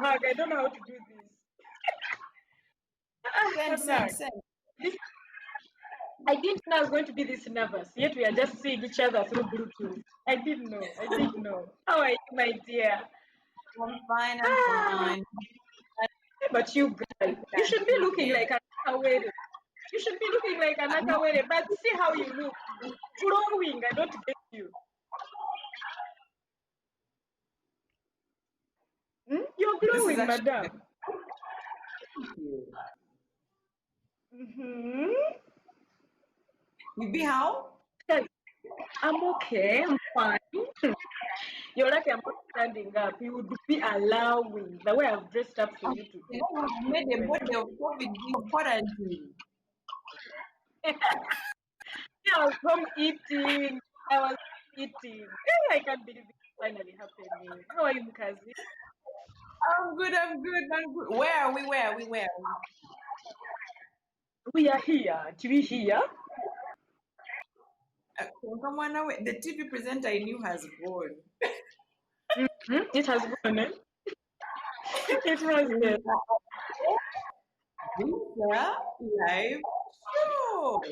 hug. I don't know how to do this. Send. I didn't know I was going to be this nervous. Yet we are just seeing each other through Bluetooth. I didn't know. How are you, my dear? I'm fine. But you guys, you should be looking like another wedding. You should be looking like another wedding. But see how you look. Glowing. I don't get you. You're glowing, madam. You be how? I'm okay. I'm fine. You're lucky I'm not standing up. You would be allowing the way I've dressed up for you to. You know, you made a body of COVID quarantine. Yeah, I was home eating. I can't believe it's finally happening. How are you, Mkazi? I'm good. Where are we? We are here. To be here. The TV presenter I knew has gone. It has gone. Eh? It has been. Live show.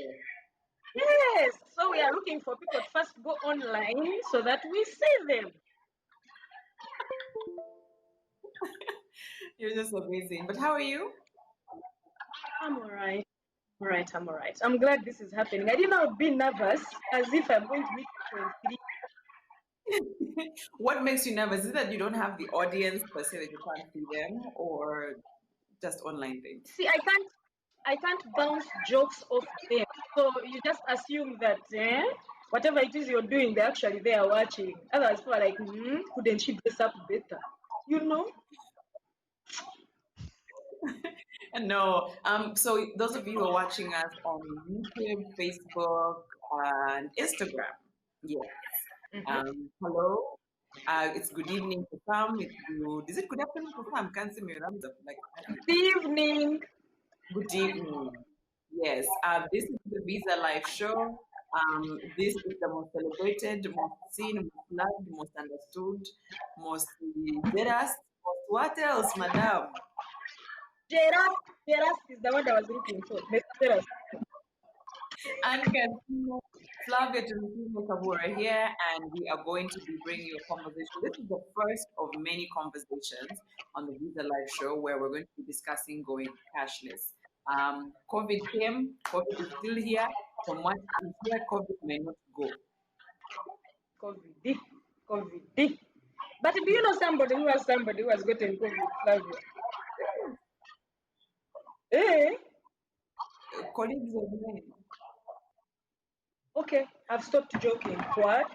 Yes. So we are looking for people to first go online so that we see them. You're just amazing. But how are you? I'm all right. I'm all right. I'm glad this is happening. I didn't know I'd be nervous as if I'm going to meet people in 3. What makes you nervous? Is it that you don't have the audience per se that you can't see them, or just online things? See, I can't bounce jokes off them. So you just assume that whatever it is you're doing, they're actually there watching. Otherwise, people are like, couldn't she dress up better? You know? No. So those of you who are watching us on YouTube, Facebook, and Instagram, yes. Hello. It's good evening to some. Is it good afternoon to some? Kansiime and Flavia. Good evening. Good evening. Yes. This is the Visa Live Show. This is the most celebrated, most seen, most loved, most understood, most jealous, most what else, madam? Jealous is the word I was looking for. Jealous. And Kansiime, Flavia Kabura here, and we are going to be bringing you a conversation. This is the first of many conversations on the Visa Live Show where we're going to be discussing going cashless. COVID came, COVID is still here. From what is here, COVID may not go. COVID. But do you know somebody who has gotten COVID, Flavia? Colleagues of mine. Okay, I've stopped joking. What?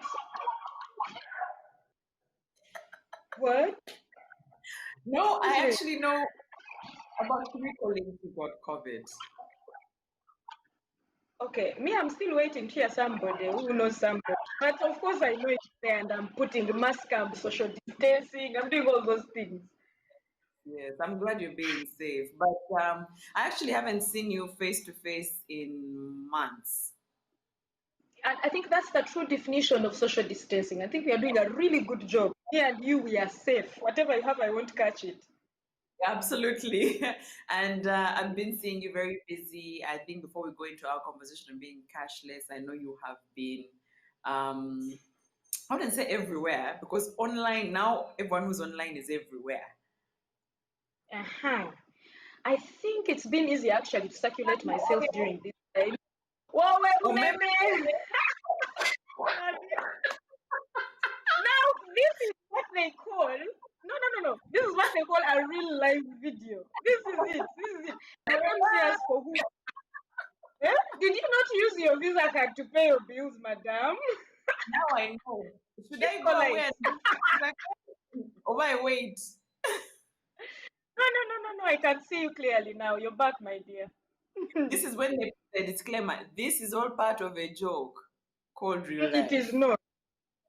No, I actually know about 3 colleagues who got COVID. Okay, me, I'm still waiting to hear somebody who knows somebody. But of course, I know it's there, and I'm putting mask up, social distancing, I'm doing all those things. Yes, I'm glad you're being safe. But I actually haven't seen you face to face in months. And I think that's the true definition of social distancing. I think we are doing a really good job. Me and you, we are safe. Whatever you have, I won't catch it. Absolutely. And I've been seeing you very busy. I think before we go into our conversation on being cashless, I know you have been, I wouldn't say everywhere, because online now, everyone who's online is everywhere. I think it's been easy actually to circulate myself during this time. Whoa, now, this is what they call. No. This is what they call a real live video. This is it. I don't see us for who. Did you not use your Visa card to pay your bills, madam? Now I know. Should I go away? Oh, my wait. No. I can see you clearly now. You're back, my dear. This is when they put the disclaimer. This is all part of a joke called real life. It is not.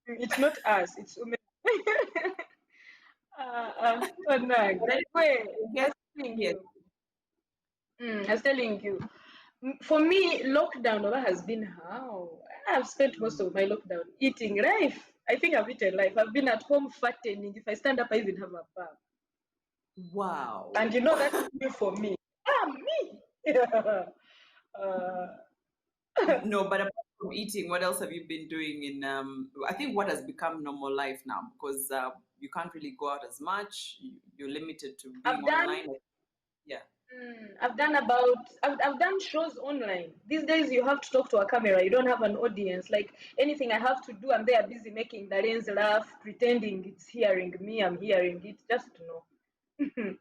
It's not us. It's women. I was telling you. For me, lockdown has been how I've spent most of my lockdown eating life. I think I've eaten life. I've been at home fattening. If I stand up, I even have a bag. Wow. And that's new for me. Me. uh, No, but apart from eating, what else have you been doing in I think what has become normal life now because you can't really go out as much. You're limited to being I've done online. Yeah. I've done shows online. These days you have to talk to a camera. You don't have an audience. Like anything I have to do, I'm there busy making the lens laugh, pretending it's hearing me, I'm hearing it, just to know.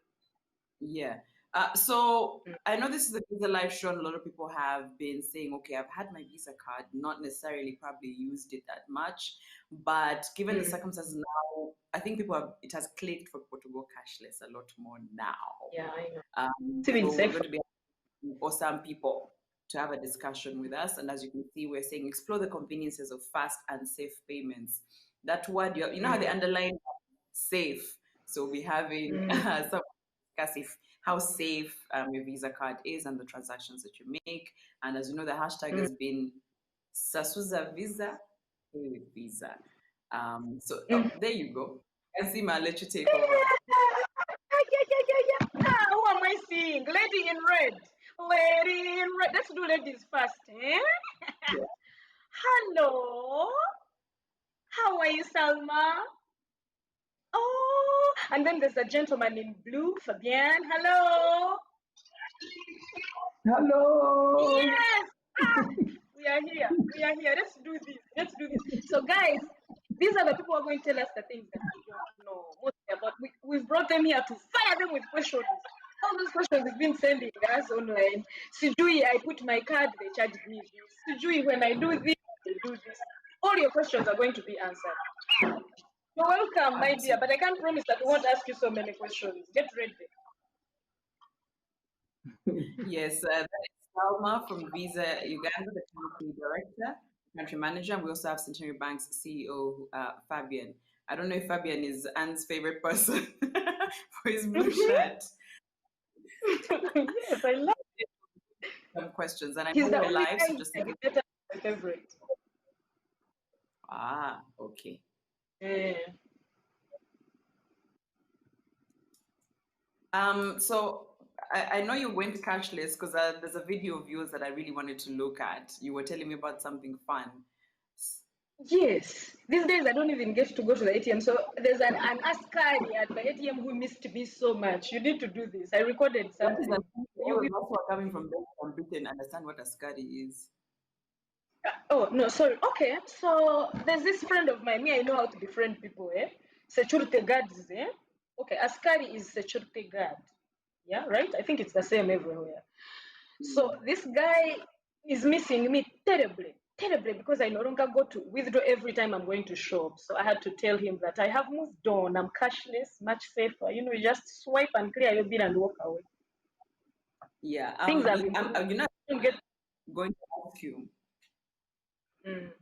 Yeah. So I know this is a Visa Live show, and a lot of people have been saying, okay, I've had my Visa card, not necessarily probably used it that much, but given the Mm, circumstances now, I think people have, it has clicked for people to go cashless a lot more now. yeah, I know. It's even So we're safer. going to be asking for some people to have a discussion with us. And as you can see, we're saying explore the conveniences of fast and safe payments. That word, you know how they Mm, underline safe. So we'll be having mm, some discuss if how safe your Visa card is and the transactions that you make. And as you know, the hashtag mm, has been Sasuza Visa, pay with Visa. mm. There you go. Kansiime, I'll let you take over. Who am I seeing? Lady in red. Lady in red. Let's do ladies first. Eh? Yeah. Hello. How are you, Salma? Oh, and then there's a gentleman in blue, Fabian. Hello. Hello. Yes. We are here. We are here. Let's do this. Let's do this. So, guys, these are the people who are going to tell us the things that we don't know mostly about. We've brought them here to fire them with questions. All those questions they've been sending us online. Sijui, I put my card, they charged me this. Sijui, when I do this, they do this. All your questions are going to be answered. You're welcome, my dear, Absolutely. but I can't promise that we won't ask you so many questions. Get ready. Yes, that is Salma from Visa Uganda, the country director, country manager. We also have Centenary Bank's CEO, Fabian. I don't know if Fabian is Anne's favorite person for his blue shirt. Yes, I love. Some questions, and I He's know the we're only live, guy so who just in said case. it better than my favorite. Okay. Yeah. So I know you went cashless because there's a video of yours that I really wanted to look at. You were telling me about something fun. Yes. These days I don't even get to go to the ATM. So there's an askari at the ATM who missed me so much. You need to do this. I recorded What is that? something. All of us who are coming from Belgium and Britain understand what a scary is. Oh no, sorry. Okay. So there's this friend of mine. Me, I know how to befriend people, eh? Security guards, eh? Okay, askari is security guard. Yeah, right? I think it's the same everywhere. So this guy is missing me terribly, terribly, because I no longer go to withdraw every time I'm going to shop. So I had to tell him that I have moved on. I'm cashless, much safer. You just swipe and clear your bill and walk away. Yeah. Things have improved. You know, You don't get. going to ask you Mm.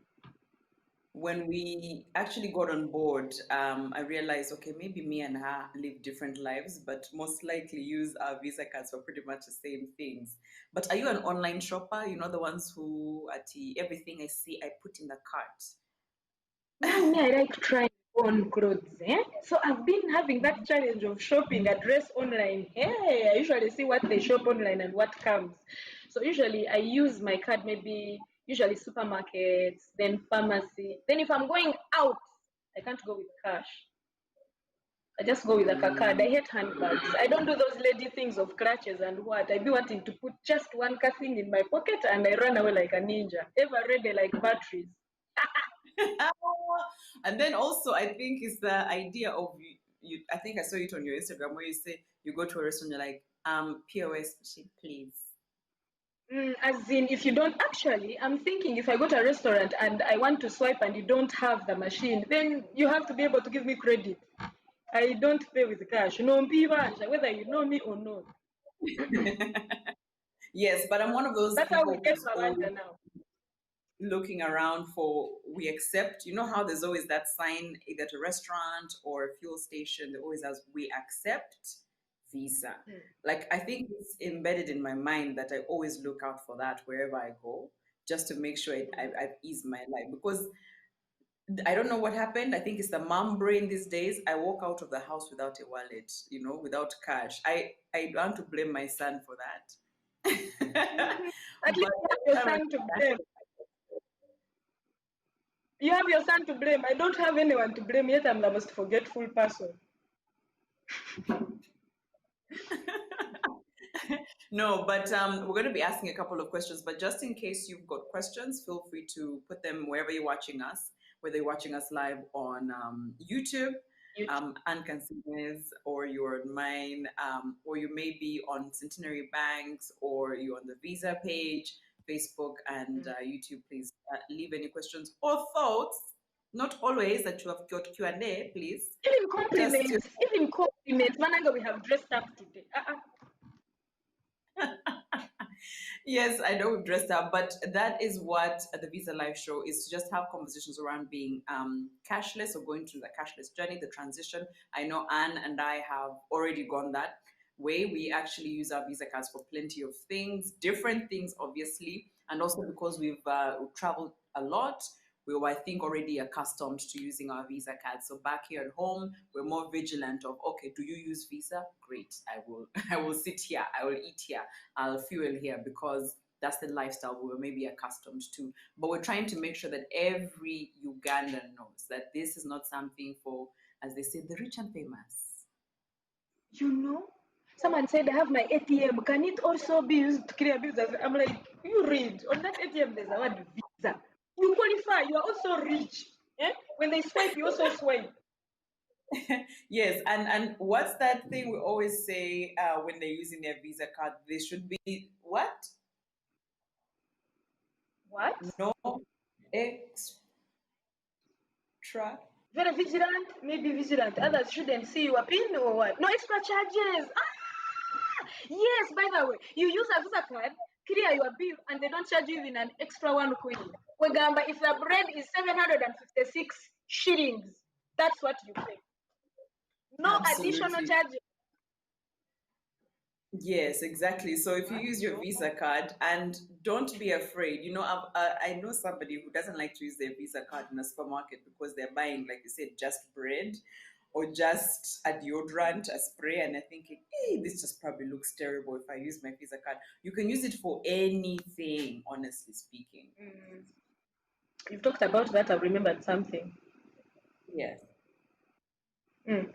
when we actually got on board. I realized, okay, maybe me and her live different lives, but most likely use our Visa cards for pretty much the same things. But are you an online shopper? You know, the ones who at everything I see, I put in the cart. Now me, I like trying on clothes. Eh? So I've been having that challenge of shopping a dress online. Hey, I usually see what they shop online and what comes. So usually I use my card, maybe usually supermarkets, then pharmacy. Then if I'm going out, I can't go with cash. I just go with a card. I hate handbags. I don't do those lady things of clutches and what. I be wanting to put just one thing in my pocket and I run away like a ninja. Ever ready like batteries. And then also, I think it's the idea of I think I saw it on your Instagram where you say you go to a restaurant, you're like, POS machine, please. As in, if you don't actually, I'm thinking if I go to a restaurant and I want to swipe and you don't have the machine, then you have to be able to give me credit. I don't pay with cash. No, whether you know me or not. Yes, but I'm one of those That's how we people get who's always Rwanda now. looking around for we accept. You know how there's always that sign either at a restaurant or a fuel station that always has we accept Visa. Like I think it's embedded in my mind that I always look out for that wherever I go, just to make sure I've eased my life. Because I don't know what happened. I think it's the mom brain these days. I walk out of the house without a wallet, without cash. I want to blame my son for that. At least But you have every your time son to blame. You have your son to blame. I don't have anyone to blame, yet I'm the most forgetful person. No, but we're going to be asking a couple of questions. But just in case you've got questions, feel free to put them wherever you're watching us, whether you're watching us live on YouTube, and Kansiime's, or you're on mine, or you may be on Centenary Banks, or you're on the Visa page, Facebook, and YouTube. Please leave any questions or thoughts. Not always that you have got Q&A, please. Even compliments, Mananga, we have dressed up today. Yes, I know we've dressed up, but that is what the Visa Live show is, to just have conversations around being cashless, or going through the cashless journey, the transition. I know Anne and I have already gone that way. We actually use our Visa cards for plenty of things, different things, obviously, and also because we've traveled a lot. We were, I think, already accustomed to using our Visa cards. So back here at home, we're more vigilant of, okay, do you use Visa? Great, I will. I will sit here. I will eat here. I'll fuel here, because that's the lifestyle we were maybe accustomed to. But we're trying to make sure that every Ugandan knows that this is not something for, as they say, the rich and famous. Someone said, I have my ATM. Can it also be used to clear bills? I'm like, you read. On that ATM, there's a word Visa. You qualify. You are also rich. When they swipe, you also swipe. Yes, and what's that thing we always say when they're using their Visa card? They should be what? What? No extra. Very vigilant, maybe vigilant. Others shouldn't see your PIN or what? No extra charges. Yes, by the way, you use a Visa card, clear your bill, and they don't charge you even an extra one coin. Wegamba, if the bread is 756 shillings, that's what you pay. No additional Absolutely. charges. Yes, exactly. So if you use your Visa card, and don't be afraid, I know somebody who doesn't like to use their Visa card in a supermarket because they're buying, like you said, just bread or just a deodorant, a spray, and they're thinking, hey, this just probably looks terrible if I use my Visa card. You can use it for anything, honestly speaking. You've talked about that, I've remembered something. Yes.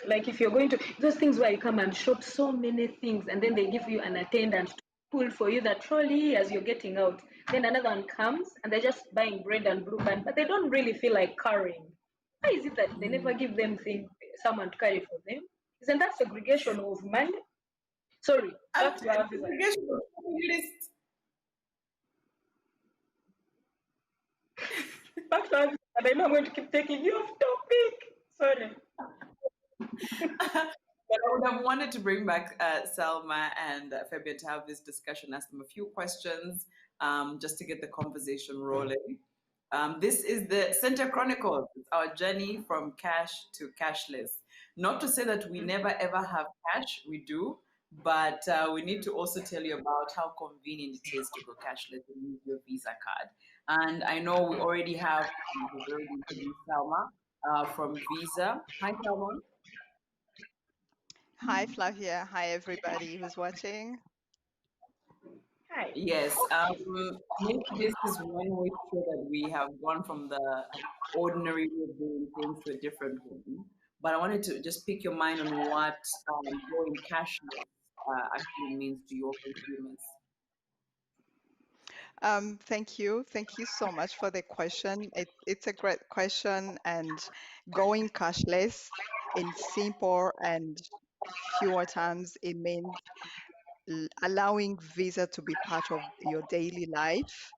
Like if you're going to those things where you come and shop so many things, and then they give you an attendant to pull for you the trolley as you're getting out. Then another one comes and they're just buying bread and blue band, but they don't really feel like carrying. Why is it that they never give them someone to carry for them? Isn't that segregation of money? Sorry, back to our visa. List. Back to our visa. I know I'm going to keep taking you off topic. Sorry. But I would have wanted to bring back Selma and Fabian to have this discussion, ask them a few questions, just to get the conversation rolling. This is the Center Chronicles. It's our journey from cash to cashless. Not to say that we never ever have cash, we do, but we need to also tell you about how convenient it is to go cashless and use your Visa card. And I know we already have Selma from Visa. Hi, Selma. Hi, Flavia. Hi, everybody who's watching. Hi. Yes, maybe this is one way to show that we have gone from the ordinary way of doing things to a different one. But I wanted to just pick your mind on what going cashless actually means to your consumers. Thank you. Thank you so much for the question. It's a great question, and going cashless in simple and fewer terms, it means allowing Visa to be part of your daily life.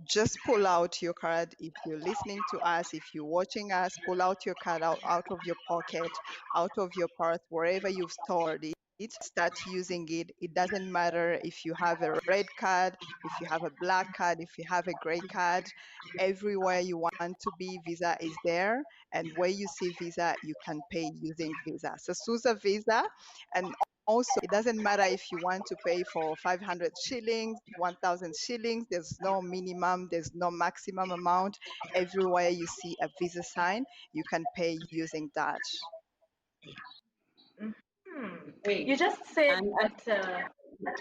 Just pull out your card. If you're listening to us, if you're watching us, pull out your card out of your pocket, out of your purse, wherever you've stored it. Start using it. It doesn't matter if you have a red card, if you have a black card, if you have a gray card. Everywhere you want to be, Visa is there. And where you see Visa, you can pay using Visa. So SUSE Visa, and also, it doesn't matter if you want to pay for 500 shillings, 1,000 shillings, there's no minimum, there's no maximum amount. Everywhere you see a Visa sign, you can pay using that. Great. You just said And that.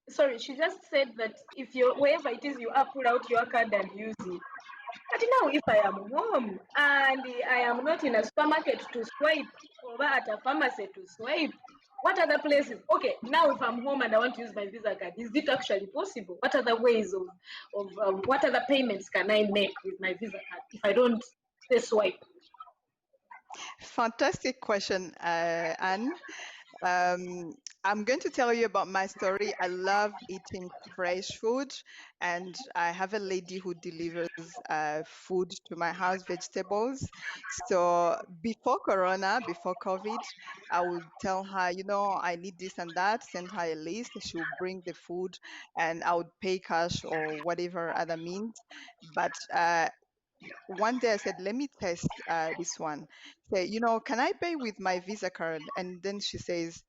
Sorry, she just said that if you wherever it is you are, pull out your card and use it. But now, if I am home and I am not in a supermarket to swipe or at a pharmacy to swipe, what other places? Okay, now if I'm home and I want to use my Visa card, is it actually possible? What other ways of what other payments can I make with my Visa card if I don't say swipe? Fantastic question, Anne. Um, I'm going to tell you about my story. I love eating fresh food, and I have a lady who delivers food to my house, vegetables. So before Corona, before COVID, I would tell her, I need this and that, send her a list. She will bring the food, and I would pay cash or whatever other means. But one day I said, let me test this one. Say, can I pay with my Visa card? And then she says,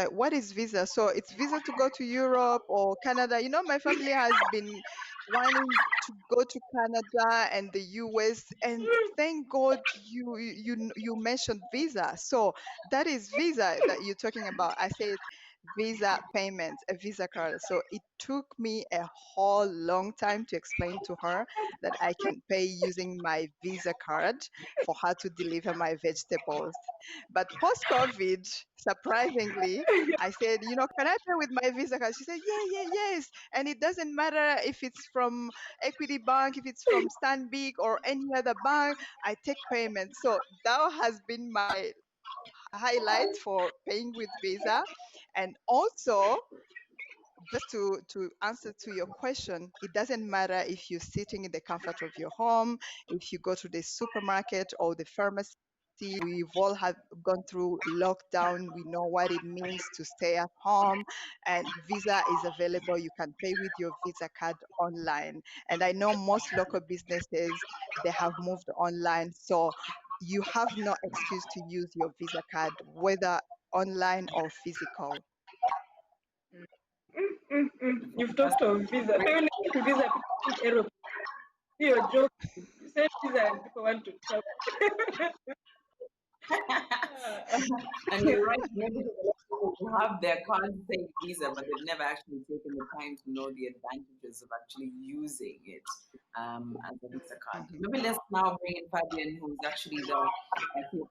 what is Visa? So it's Visa to go to Europe or Canada. My family has been wanting to go to Canada and the US, and thank God you mentioned Visa. So that is Visa that you're talking about. I said Visa payments, a Visa card. So it took me a whole long time to explain to her that I can pay using my Visa card for her to deliver my vegetables. But post COVID, surprisingly, I said, can I pay with my Visa card? She said, yes. And it doesn't matter if it's from Equity Bank, if it's from Stanbic or any other bank, I take payment. So that has been my highlight for paying with Visa. And also, just to answer to your question, it doesn't matter if you're sitting in the comfort of your home, if you go to the supermarket or the pharmacy. We've all have gone through lockdown. We know what it means to stay at home, and Visa is available. You can pay with your Visa card online. And I know most local businesses, they have moved online. So you have no excuse to use your Visa card, whether online or physical. You've talked of Visa. So you need to Visa people take aeroplane. You're joking. You said Visa and people want to travel. and you're right, maybe there are people who have their cards saying Visa, but they've never actually taken the time to know the advantages of actually using it as a Visa card. Maybe let's now bring in Fabian, who's actually the CFO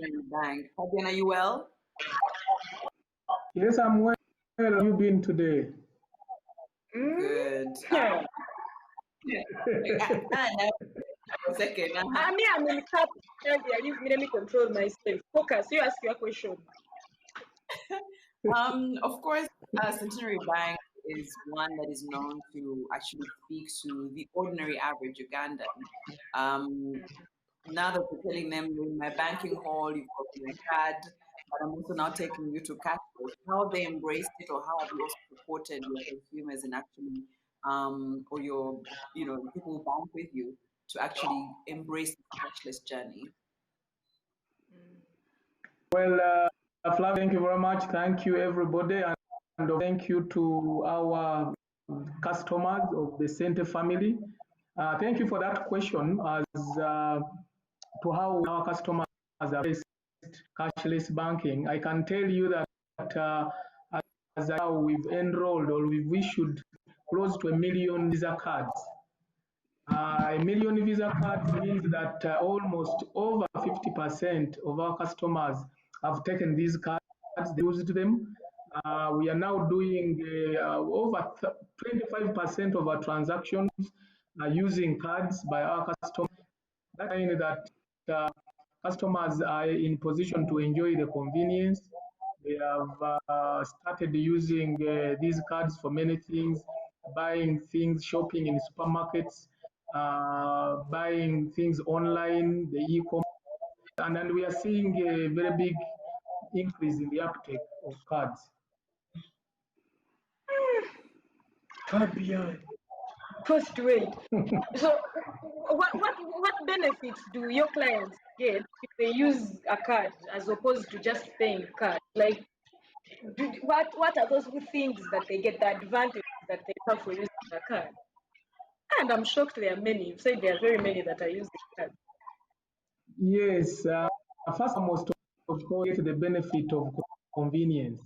in the bank. Fabian, are you well? Yes, I'm well. How have you been today? Good. Yeah. A second. I'm in cap. Let me control myself. Focus. You ask your question. Of course, Centenary Bank is one that is known to actually speak to the ordinary average Ugandan. Now that you're telling them you're in my banking hall, you've got my card, but I'm also now taking you to cashless, how they embraced it, or how have you also supported your consumers and actually, or your, people who bank with you to actually embrace the cashless journey? Well, Flav, thank you very much. Thank you, everybody. And thank you to our customers of the Center family. Thank you for that question as to how our customers are faced cashless banking. I can tell you that as we've enrolled or we've issued close to 1 million Visa cards. 1 million Visa cards means that almost over 50% of our customers have taken these cards, they used them. We are now doing over 25% of our transactions using cards by our customers. That means that customers are in position to enjoy the convenience. They have started using these cards for many things, buying things, shopping in supermarkets, buying things online, the e-commerce, and then we are seeing a very big increase in the uptake of cards. Fabian. First wait. So what benefits do your clients get if they use a card as opposed to just paying card? Like what are those things that they get, the advantage that they have for using the card? And I'm shocked there are many. You said there are very many that are using cards. Yes, first and most of all, get the benefit of convenience.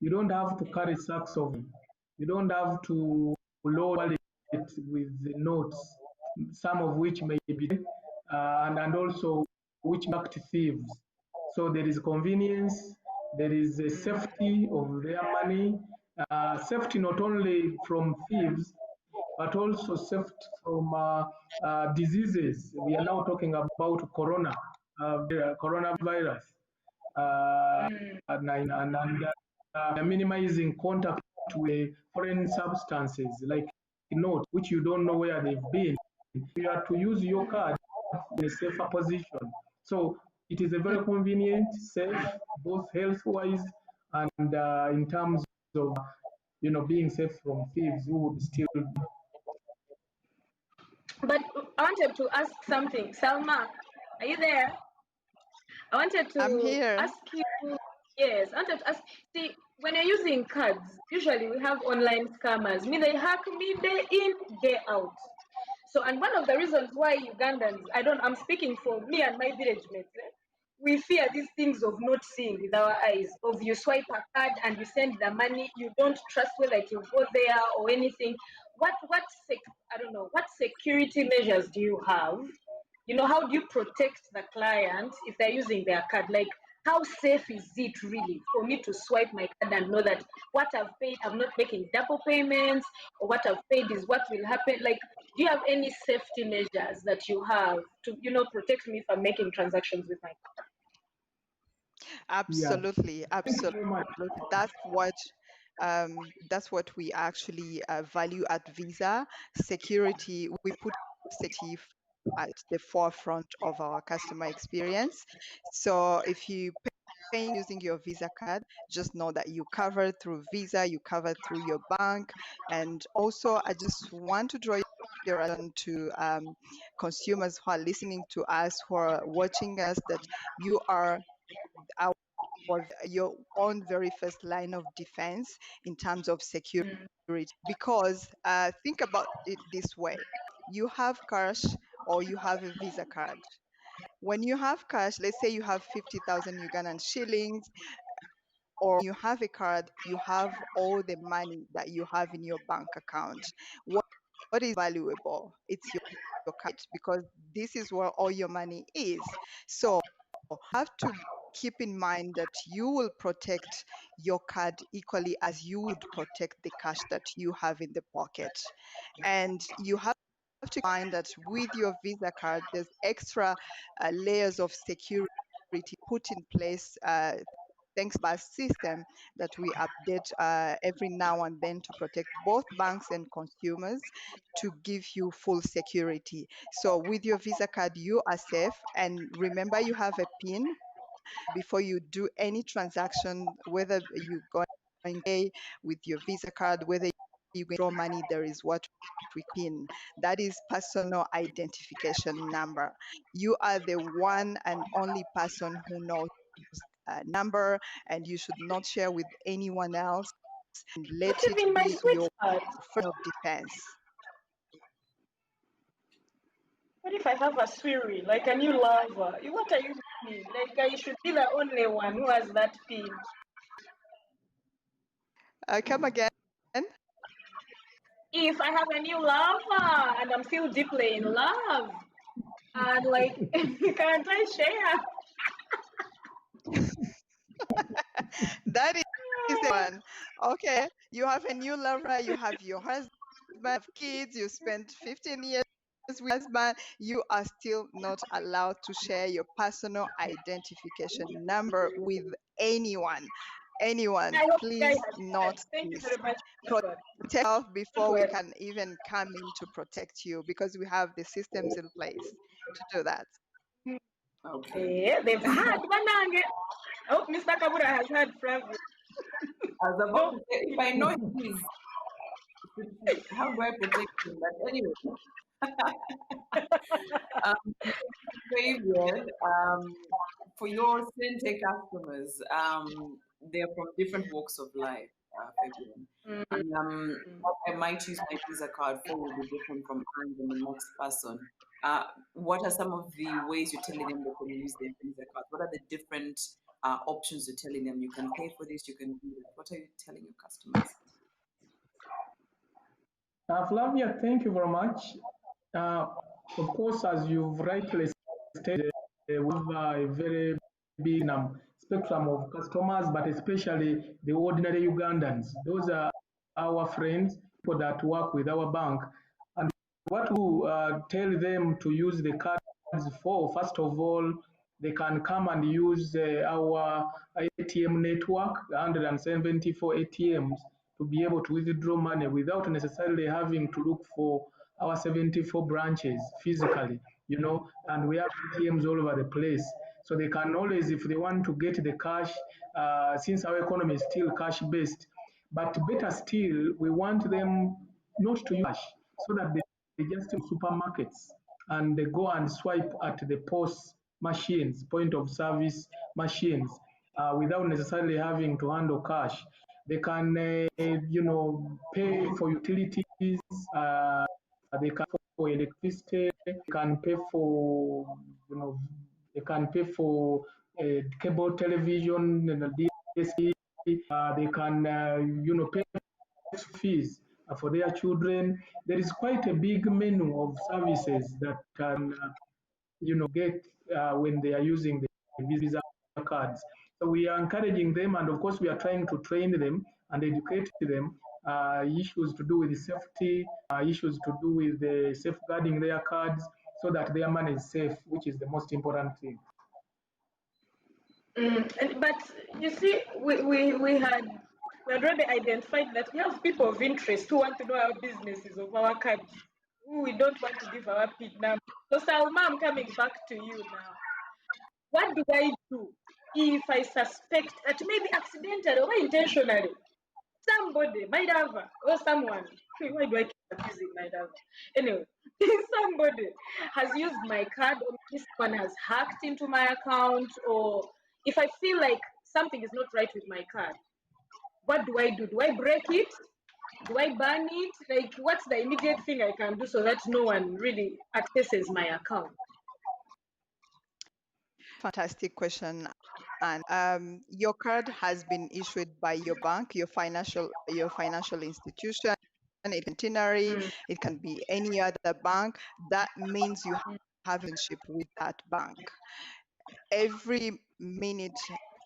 You don't have to carry sacks of them. You don't have to load wallet with the notes, some of which may be and also which may act thieves. So there is convenience, there is a safety of their money, safety not only from thieves, but also safety from diseases. We are now talking about coronavirus, and minimizing contact with foreign substances like notes, which you don't know where they've been. You have to use your card in a safer position. So it is a very convenient, safe, both health-wise and in terms of being safe from thieves who would steal. But I wanted to ask something. Salma, are you there? I wanted I'm to here. ask you, yes, I wanted to ask, see, when you're using cards, usually we have online scammers. Me, they hack me day in, day out. So, and one of the reasons why Ugandans, I'm speaking for me and my village mates, we fear these things of not seeing with our eyes, of you swipe a card and you send the money, you don't trust whether it will go there or anything. I don't know, what security measures do you have? How do you protect the client if they're using their card? Like, how safe is it really for me to swipe my card and know that what I've paid, I'm not making double payments, or what I've paid is what will happen? Like, do you have any safety measures that you have to, protect me if I'm making transactions with my card? Yeah. Absolutely, Thank you absolutely. very much. That's what we actually value at Visa. Security, we put security at the forefront of our customer experience. So if you paying using your Visa card, just know that you cover through Visa, you cover through your bank. And also, I just want to draw your attention to consumers who are listening to us, who are watching us, that you are our your own very first line of defense in terms of security. Because think about it this way: you have cash or you have a Visa card. When you have cash, let's say you have 50,000 Ugandan shillings, or you have a card, you have all the money that you have in your bank account. What is valuable? It's your card, because this is where all your money is. So you have to keep in mind that you will protect your card equally as you would protect the cash that you have in the pocket. And you have to mind that with your Visa card, there's extra layers of security put in place thanks to our system that we update every now and then to protect both banks and consumers, to give you full security. So with your Visa card, you are safe. And remember, you have a PIN before you do any transaction, whether you going to pay with your Visa card, whether you withdraw money, there is what we PIN. That is personal identification number. You are the one and only person who knows number, and you should not share with anyone else, and Not let it even my be your sweetheart. first of defense. What if I have a swiri, like a new lover? What are you mean? Like, I should be the only one who has that pin. Come again. If I have a new lover and I'm still deeply in love, and like, can't I share? That is the one. Okay, you have a new lover, you have your husband, have kids, you spent 15 years with husband, you are still not allowed to share your personal identification number with anyone. Anyone, I hope the guy please has not heard. Thank you this. very much, Protect God. yourself Don't before we worry. can even come in to protect you, because we have the systems in place to do that. Okay. Yeah, they've had Banange. I hope Mr. Kabura has had Flavia. I was about to say, if I know he's, how do I protect him? But anyway, Fabian, for your Sente customers, they're from different walks of life, Fabian. And what I might use my Visa card for will be different from Anne and the next person. What are some of the ways you're telling them they can use their Visa card? What are the different options you're telling them? You can pay for this, you can do that. What are you telling your customers? Flavia, thank you very much. Of course, as you've rightly stated, we have a very big spectrum of customers, but especially the ordinary Ugandans. Those are our friends, people that work with our bank. And what we tell them to use the cards for, first of all, they can come and use our ATM network, 174 ATMs, to be able to withdraw money without necessarily having to look for our 74 branches physically, and we have ATMs all over the place. So they can always, if they want to get the cash, since our economy is still cash based, but better still, we want them not to use cash so that they just go to supermarkets and they go and swipe at the POS machines, point of service machines, without necessarily having to handle cash. They can, pay for utilities. They can pay for electricity. They can pay for, you know, they can pay for cable television and DSP. They can, pay fees for their children. There is quite a big menu of services that can, get when they are using the Visa cards. So we are encouraging them, and of course, we are trying to train them and educate them. Issues to do with safety, issues to do with safeguarding their cards, so that their money is safe, which is the most important thing. But you see, we had already identified that we have people of interest who want to know our businesses of our cards, who we don't want to give our PIN number. So Salma, I'm coming back to you now. What do I do if I suspect that maybe accidentally or intentionally somebody might have, or someone, why do I keep using might have? Anyway, somebody has used my card, or this one has hacked into my account, or if I feel like something is not right with my card, what do I do? Do I break it? Do I ban it? Like, what's the immediate thing I can do so that no one really accesses my account? Fantastic question. And your card has been issued by your bank, your financial institution. It can be Centenary, it can be any other bank. That means you have a relationship with that bank. Every minute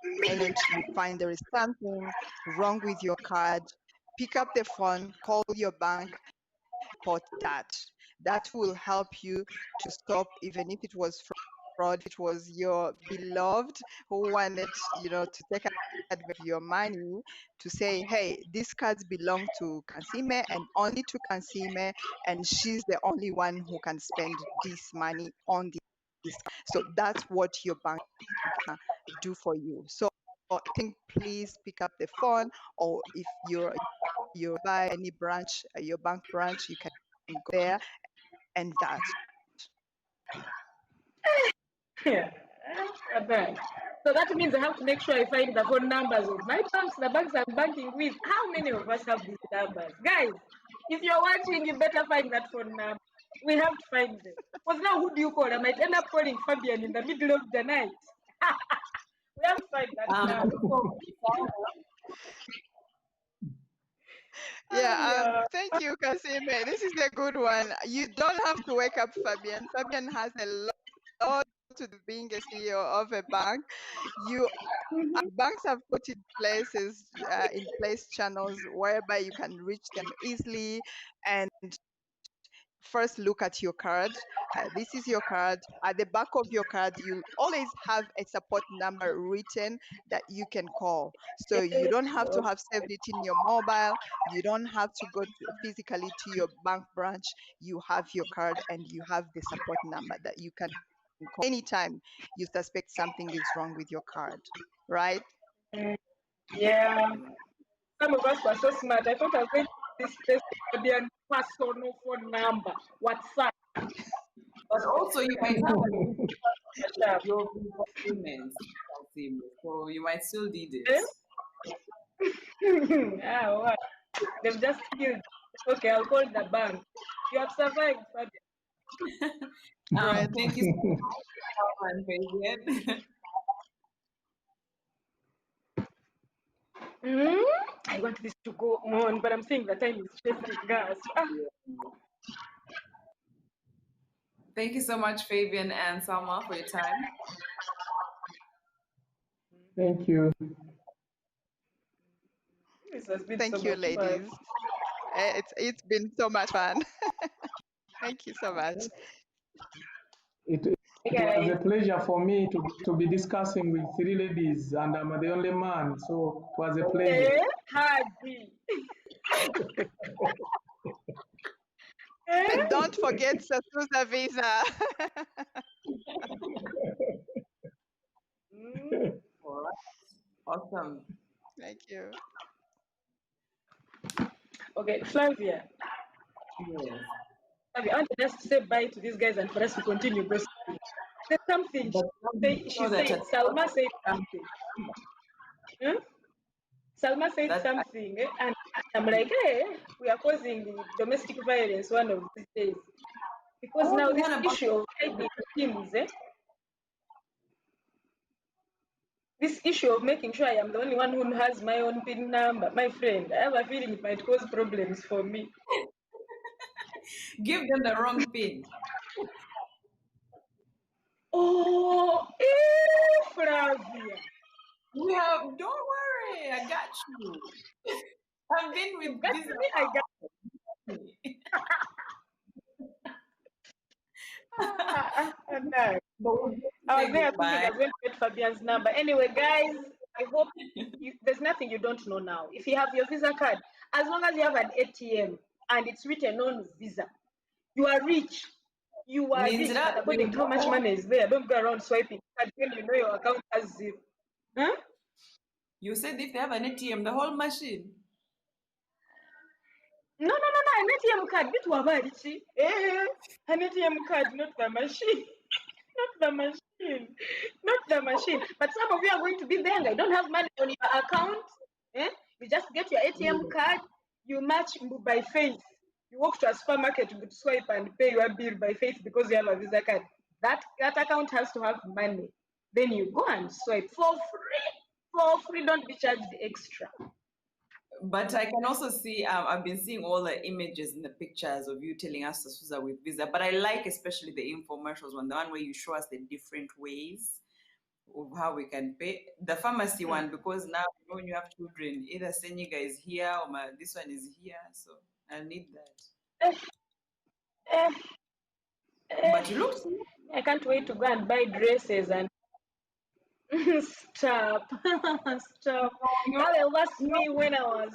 you find there is something wrong with your card, pick up the phone, call your bank, report that. That will help you to stop, even if it was fraud, if it was your beloved who wanted, to take advantage of your money, to say, hey, these cards belong to Kansiime and only to Kansiime, and she's the only one who can spend this money on this. So that's what your bank can do for you. So I think please pick up the phone, or if you're by any branch, your bank branch, you can go there and that. Yeah. So that means I have to make sure I find the phone numbers of my banks, the banks I'm banking with. How many of us have these numbers? Guys, if you're watching, you better find that phone number. We have to find them. Because now who do you call? I might end up calling Fabian in the middle of the night. We have to find that number. Yeah, thank you, Kansiime. This is a good one. You don't have to wake up Fabian. Fabian has a lot to do being a CEO of a bank. Banks have put in place channels whereby you can reach them easily. And first, look at your card. This is your card. At the back of your card, you'll always have a support number written that you can call. So you don't have to have saved it in your mobile. You don't have to go physically to your bank branch. You have your card and you have the support number that you can call anytime you suspect something is wrong with your card, right? Yeah. Some of us were so smart. I thought I was going to this place Fabian personal phone number, WhatsApp. But also, you might have your payments, so you might still need it. What? They've just killed. Okay, I'll call the bank. You have survived, Fabian. Great. Thank you so much, Fabian. I want this to go on, but I'm saying the time is chasing us. Thank you so much, Fabian and Salma, for your time. Thank you. This has been Thank so you, much fun. ladies. It's been so much fun. Thank you so much. It was a pleasure for me to be discussing with three ladies, and I'm the only man, so it was a pleasure. Hardy. And don't forget Sasusa visa. All right. Awesome. Thank you. Okay, Flavia. Yes. Flavia, I want to just say bye to these guys and for us to continue gossiping. There's something But she said. Salma said something. Salma said That's something, and I'm like, hey, we are causing the domestic violence one of these days. Because now this issue of hiding pins, this issue of making sure I am the only one who has my own PIN number, my friend, I have a feeling it might cause problems for me. give them the wrong pin. Oh, Flavia. Don't worry, I got you. I've been with Got this. me, I got no. I was there thinking I was going to get Fabian's number. Anyway, guys, I hope there's nothing you don't know now. If you have your Visa card, as long as you have an ATM and it's written on Visa, you are rich. You are Means rich, that but according to how much money is there, don't go around swiping card when you know your account has zero. Huh? You said if they have an ATM, the whole machine. No, an ATM card. Bit wabarichi. An ATM card, not the machine. Not the machine. Not the machine. But some of you are going to be there and I don't have money on your account. You just get your ATM card, you match by faith. You walk to a supermarket, you swipe and pay your bill by faith because you have a Visa card. That account has to have money. Then you go and swipe for free. For free, don't be charged extra. But I can also see, I've been seeing all the images and the pictures of you telling us to Susa with Visa. But I like especially the infomercials one, the one where you show us the different ways of how we can pay. The pharmacy one, because now when you have children, either Senyiga is here or this one is here. So I need that. But you look. I can't wait to go and buy dresses and stop. Stop. That was me when I was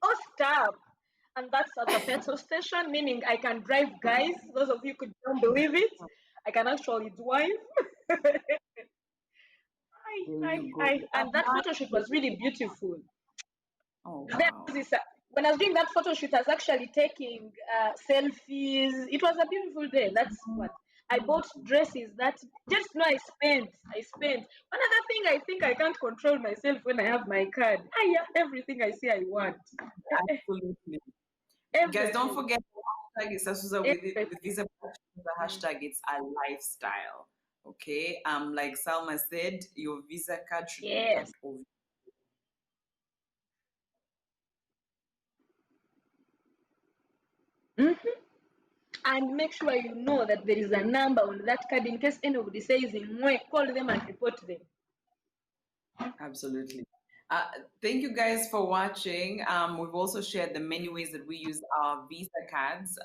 oh, stop. And that's at the petrol station, meaning I can drive, guys. Those of you could don't believe it. I can actually drive. And that photo shoot was really beautiful. Oh, wow. When I was doing that photo shoot, I was actually taking selfies. It was a beautiful day. That's what I bought dresses that just know I spent. Another thing, I think I can't control myself when I have my card. I have everything I say I want. Absolutely. Guys, don't forget the hashtag is Sasusa with Visa. The hashtag it's a lifestyle. Okay. Like Salma said, your Visa card should be part of. And make sure you know that there is a number on that card in case anybody says call them and report them. Absolutely. Thank you guys for watching. We've also shared the many ways that we use our Visa cards.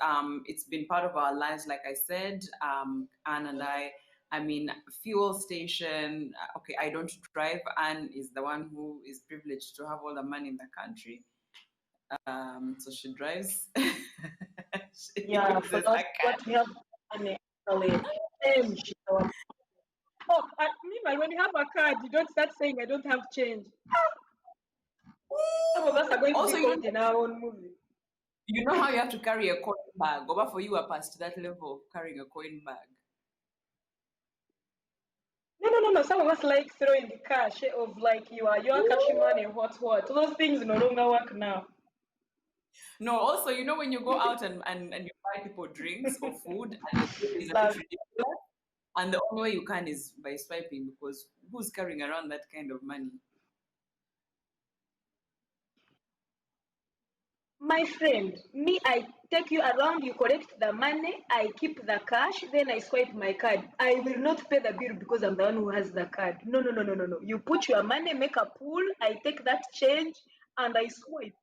It's been part of our lives, like I said. Anne and I mean, fuel station. Okay, I don't drive. Anne is the one who is privileged to have all the money in the country. So she drives. Yeah, for us, what we have money, change. Oh, meanwhile, when you have a card, you don't start saying, I don't have change. Some of us are going to be caught in our own movie. You know how you have to carry a coin bag? Over for you are past that level of carrying a coin bag. No. Some of us like throwing the cash of like your cash money, what. Those things no longer work now. No, also, you know, when you go out and you buy people drinks or food and the bill is a bit Love. ridiculous, and the only way you can is by swiping because who's carrying around that kind of money? My friend, me, I take you around, you collect the money, I keep the cash, then I swipe my card. I will not pay the bill because I'm the one who has the card. No. You put your money, make a pool, I take that change, and I swipe.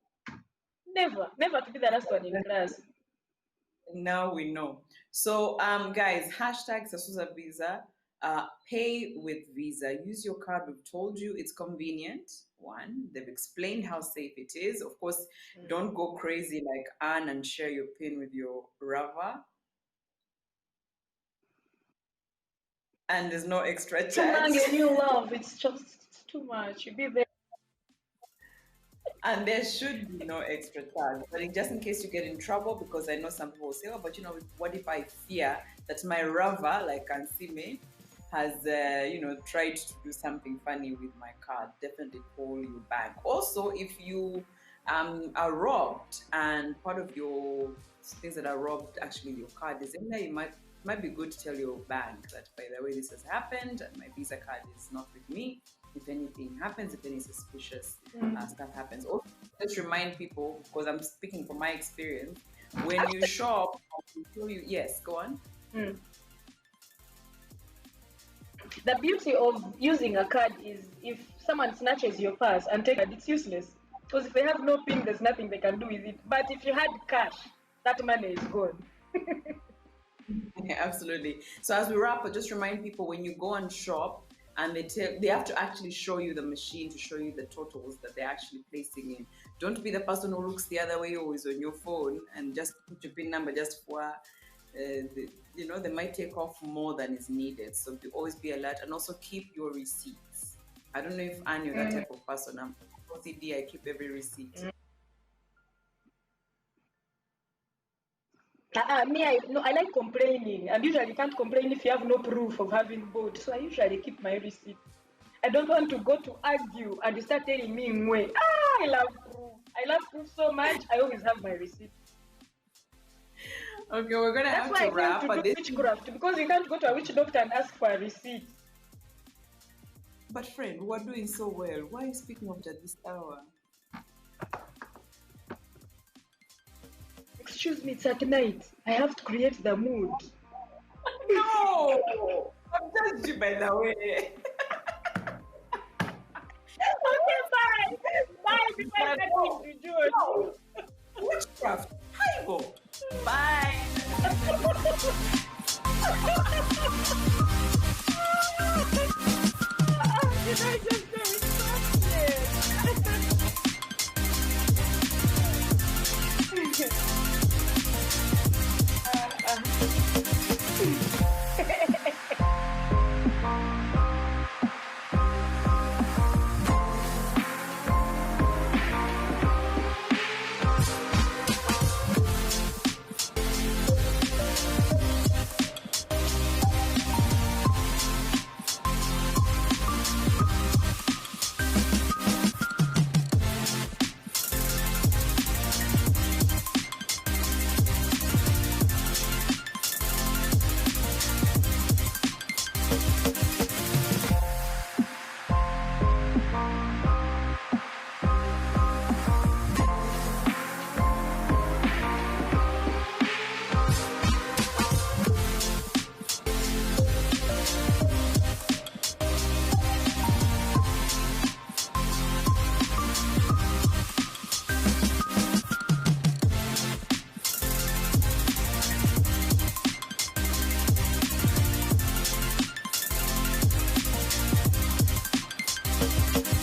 Never to be the last one in class. Now we know. So, guys, hashtag Sasusa Visa, pay with Visa. Use your card. We've told you it's convenient. One, they've explained how safe it is. Of course, don't go crazy like Anne and share your PIN with your Rava. And there's no extra Too long charge. and you love, it's just too much. You be there. And there should be no extra charge. But just in case you get in trouble, because I know some people will say, oh, but you know, what if I fear that my Rava, like Kansiime, has, tried to do something funny with my card? Definitely call your bank. Also, if you are robbed and part of your things that are robbed, actually your card is in there, it might be good to tell your bank that, by the way, this has happened and my Visa card is not with me. If anything happens, if any suspicious stuff happens. Also, just remind people, because I'm speaking from my experience, when you shop, yes, go on. The beauty of using a card is if someone snatches your purse and takes it, it's useless. Because if they have no PIN, there's nothing they can do with it. But if you had cash, that money is gone. Yeah, absolutely. So as we wrap up, just remind people when you go and shop, and they have to actually show you the machine to show you the totals that they're actually placing in. Don't be the person who looks the other way or is on your phone and just put your PIN number just for, they might take off more than is needed. So always be alert and also keep your receipts. I don't know if Anne, you're that type of person. I'm OCD, I keep every receipt. I like complaining, and usually can't complain if you have no proof of having bought. So I usually keep my receipt. I don't want to go to argue and you start telling me, I love proof. I love proof so much. I always have my receipt. Okay, we're gonna That's have why to wrap. I do witchcraft, because you can't go to a witch doctor and ask for a receipt. But friend, we're doing so well. Why are you speaking of it at this hour? Excuse me, it's at night. I have to create the mood. No! I'm judged you, by the way. Okay, bye. Bye, before I get to George. Witchcraft. Hi, go. Bye. Did I just